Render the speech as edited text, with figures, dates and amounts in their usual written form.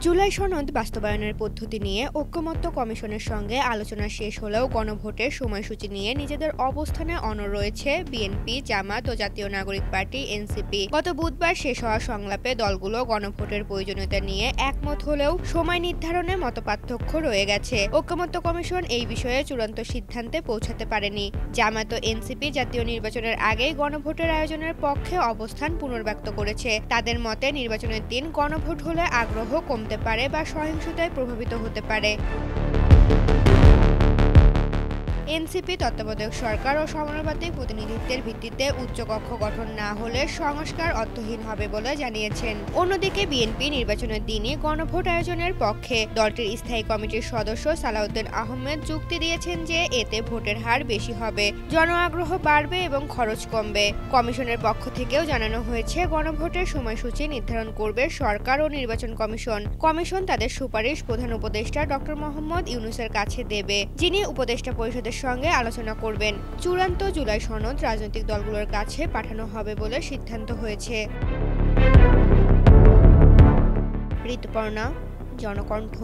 জুলাই সনদ বাস্তবায়নের পদ্ধতি নিয়ে ঐকমত্য কমিশনের সঙ্গে আলোচনা শেষ হলেও গণভোটের সময়সূচি নিয়ে নিজেদের অবস্থানে অনড় রয়েছে বিএনপি, জামাত ও জাতীয় নাগরিক পার্টি এনসিপি। গত বুধবার শেষ হওয়া সংলাপে দলগুলো গণভোটের প্রয়োজনীয়তা নিয়ে একমত হলেও সময় নির্ধারণে মতপার্থক্য রয়ে গেছে। ঐকমত্য কমিশন এই বিষয়ে চূড়ান্ত সিদ্ধান্তে পৌঁছাতে পারেনি। জামাত ও এনসিপি জাতীয় নির্বাচনের আগেই গণভোটের আয়োজনের পক্ষে অবস্থান পুনর্ব্যক্ত করেছে। তাদের মতে নির্বাচনের দিন গণভোট হলে আগ্রহ কমতে পারে বা সহিংসতায় প্রভাবিত হতে পারে। এনসিপি তত্ত্বাবধায়ক সরকার ও সমানুপাতিক প্রতিনিধিত্বের ভিত্তিতে উচ্চকক্ষ গঠন না হলে সংস্কার অর্থহীন হবে বলে জানিয়েছেন। অন্যদিকে বিএনপি নির্বাচনের দিনই গণভোট আয়োজনের পক্ষে। দলটির স্থায়ী কমিটির সদস্য সালাউদ্দিন আহমেদ যুক্তি দিয়েছেন যে এতে ভোটের হার বেশি হবে, জন আগ্রহ বাড়বে এবং খরচ কমবে। কমিশনের পক্ষ থেকেও জানানো হয়েছে গণভোটের সময়সূচি নির্ধারণ করবে সরকার ও নির্বাচন কমিশন। কমিশন তাদের সুপারিশ প্রধান উপদেষ্টা ডক্টর মোহাম্মদ ইউনূসের কাছে দেবে, যিনি উপদেষ্টা পরিষদের সঙ্গে আলোচনা করবেন। চূড়ান্ত জুলাই সনদ রাজনৈতিক দলগুলোর কাছে পাঠানো হবে বলে সিদ্ধান্ত হয়েছে। ঋতুপর্ণা, জনকণ্ঠ।